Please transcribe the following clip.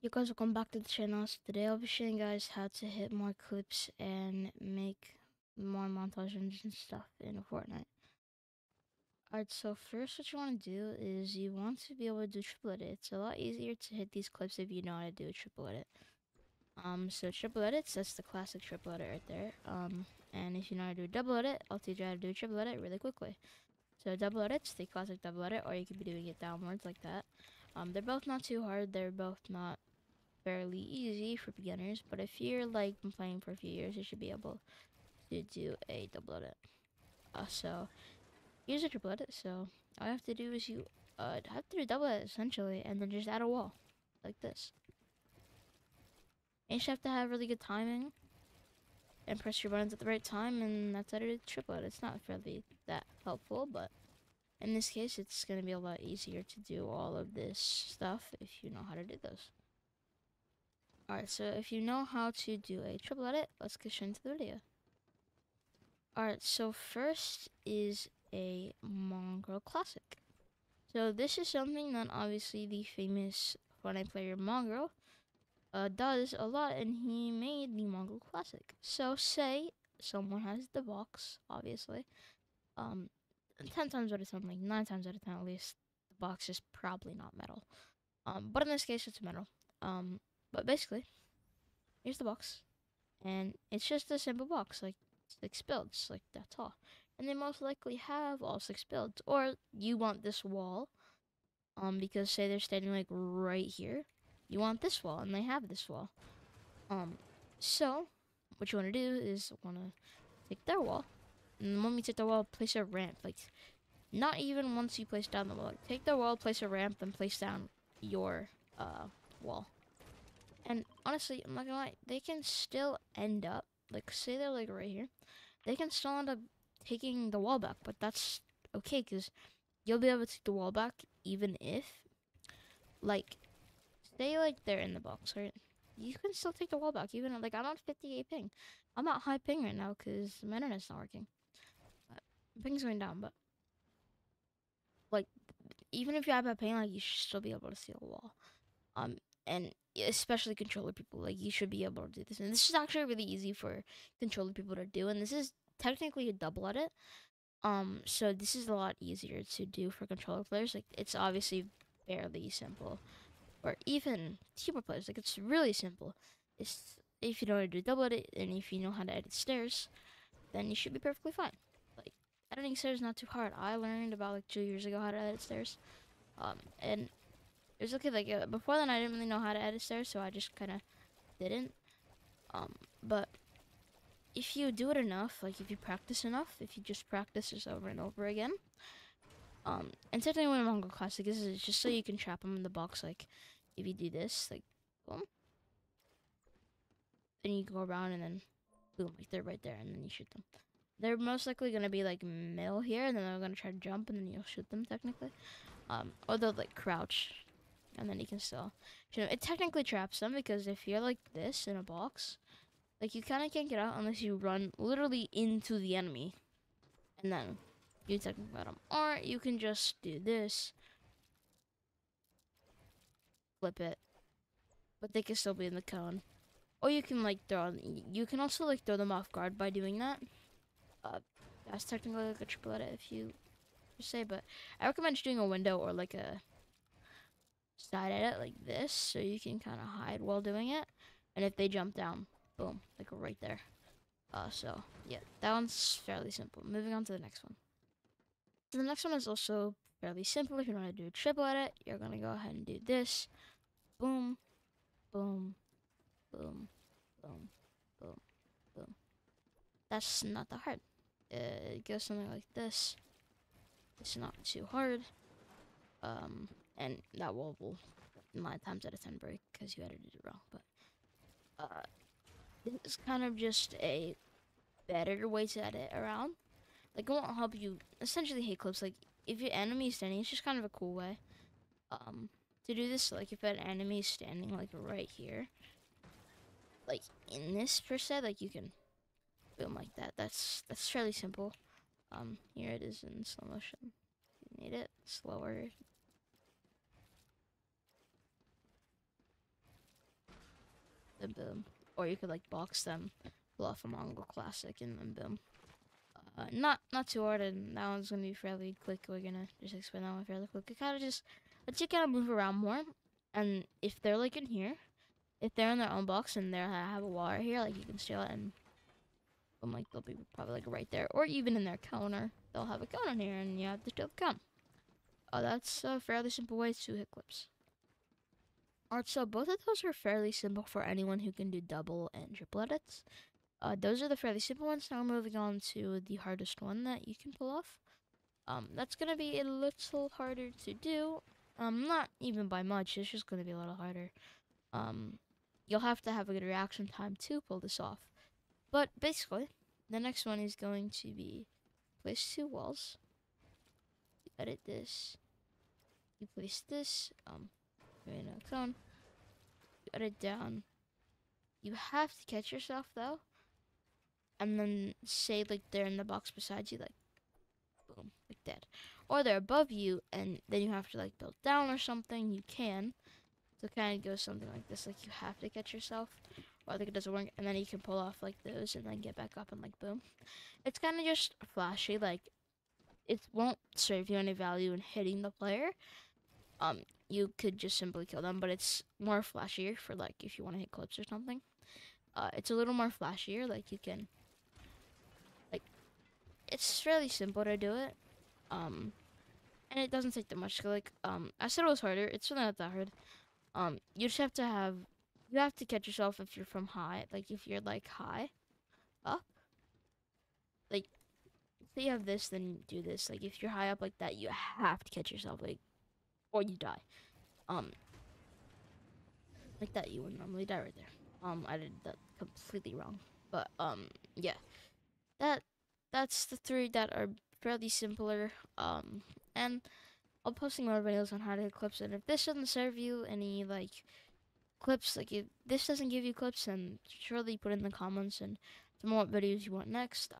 You guys, welcome back to the channel. So today I'll be showing you guys how to hit more clips and make more montages and stuff in Fortnite. Alright, so first what you want to do is you want to be able to do triple edit. It's a lot easier to hit these clips if you know how to do a triple edit. So triple edits, that's the classic triple edit right there. And if you know how to do double edit, I'll teach you how to do triple edit really quickly. So double edits, the classic double edit, or you could be doing it downwards like that. They're both not too hard. They're both not fairly easy for beginners, but if you're like been playing for a few years, you should be able to do a double edit. So here's a triple edit. So all you have to do is you have to do double edit essentially, and then just add a wall like this. And you just have to have really good timing and press your buttons at the right time, and that's how to do triple edit. It's not really that helpful, but in this case, it's gonna be a lot easier to do all of this stuff if you know how to do those. Alright, so if you know how to do a triple edit, let's get straight into the video. Alright, so first is a Mongrel Classic. So this is something that obviously the famous Fortnite player Mongrel does a lot, and he made the Mongrel Classic. So say someone has the box, obviously. 10 times out of 10, like 9 times out of 10 at least, the box is probably not metal. But in this case, it's metal. But basically, here's the box. And it's just a simple box, like 6 builds, like that's all. And they most likely have all 6 builds. Or you want this wall, because say they're standing like right here. You want this wall, and they have this wall. So what you want to do is want to take their wall, and when you take the wall, place a ramp. Like not even once you place down the wall. Like, take the wall, place a ramp, then place down your wall. And honestly, I'm not gonna lie, they can still end up, like, say they're like right here, they can still end up taking the wall back, but that's okay, because you'll be able to take the wall back even if, like, say, like, they're in the box, right? You can still take the wall back, even, like, I'm on 58 ping. I'm at high ping right now, because my internet's not working. But ping's going down, but, like, even if you have bad ping, like, you should still be able to see a wall. And especially controller people, like you should be able to do this. And this is actually really easy for controller people to do. And this is technically a double edit. So this is a lot easier to do for controller players. Like it's obviously fairly simple, or even keyboard players. Like it's really simple. It's if you know how to do double edit and if you know how to edit stairs, then you should be perfectly fine. Like editing stairs is not too hard. I learned about like 2 years ago how to edit stairs. And it was okay. Like before then, I didn't really know how to edit stairs, so I just kind of didn't. But if you do it enough, like if you practice enough, if you just practice this over and over again, and technically when Mongo Classic is just so you can trap them in the box. Like if you do this, like boom, then you go around and then boom, like they're right there, and then you shoot them. They're most likely gonna be like middle here, and then they're gonna try to jump, and then you'll shoot them technically. Or they'll like crouch, and then you can still, you know, it technically traps them because if you're like this in a box, like you kind of can't get out unless you run literally into the enemy, and then you technically got them. Or you can just do this, flip it, but they can still be in the cone. Or you can like throw, you can also like throw them off guard by doing that. Uh, that's technically like a triple edit if you say, but I recommend doing a window or like a side edit like this so you can kind of hide while doing it, and if they jump down, boom, like right there. So yeah, that one's fairly simple. Moving on to the next one. So the next one is also fairly simple. If you want to do a triple edit, you're gonna go ahead and do this. Boom, boom, boom, boom, boom, boom. That's not that hard. It goes something like this. It's not too hard. And that wall will 9 times out of 10 break because you edited it wrong. But this is kind of just a better way to edit around. Like it won't help you essentially hate clips. Like if your enemy is standing, it's just kind of a cool way to do this. Like if an enemy is standing like right here, like in this per se, like you can boom like that. That's fairly simple. Here it is in slow motion. You need it slower. then boom. Or you could like box them, pull off a Mongol classic, and then boom. Not too hard, and that one's gonna be fairly quick. We're gonna just explain that one fairly quick. It kind of just lets you kind of move around more, and if they're like in here, if they're in their own box and they have a wall right here, like you can steal it and boom, like they'll be probably like right there, or even in their counter, they'll have a cone in here, and you have to steal the cone. That's a fairly simple way to hit clips. Alright, so both of those are fairly simple for anyone who can do double and triple edits. Those are the fairly simple ones. Now we're moving on to the hardest one that you can pull off. That's gonna be a little harder to do. Not even by much. It's just gonna be a little harder. You'll have to have a good reaction time to pull this off. But basically, the next one is going to be place two walls. You edit this. You place this. In a cone. You edit down. You have to catch yourself though, and then say like they're in the box beside you, like boom, like that, or they're above you, and then you have to like build down or something. You can, so it kind of goes something like this, like you have to catch yourself, or I think it doesn't work, and then you can pull off like those and then get back up and like boom. It's kind of just flashy, like it won't serve you any value in hitting the player. You could just simply kill them, but it's more flashier for like if you want to hit clips or something. It's a little more flashier, like you can, like, it's fairly simple to do it, and it doesn't take that much. So, like, I said it was harder. It's really not that hard. You just have to you have to catch yourself if you're from high, like if you're like high up, like say you have this, then do this. Like if you're high up like that, you have to catch yourself, like, or you die. Like that, you would normally die right there. I did that completely wrong, but yeah, that's the three that are fairly simpler. And I'll be posting more videos on how to hit clips. And if this doesn't serve you any like clips, like if this doesn't give you clips, then surely put in the comments and tell me what videos you want next.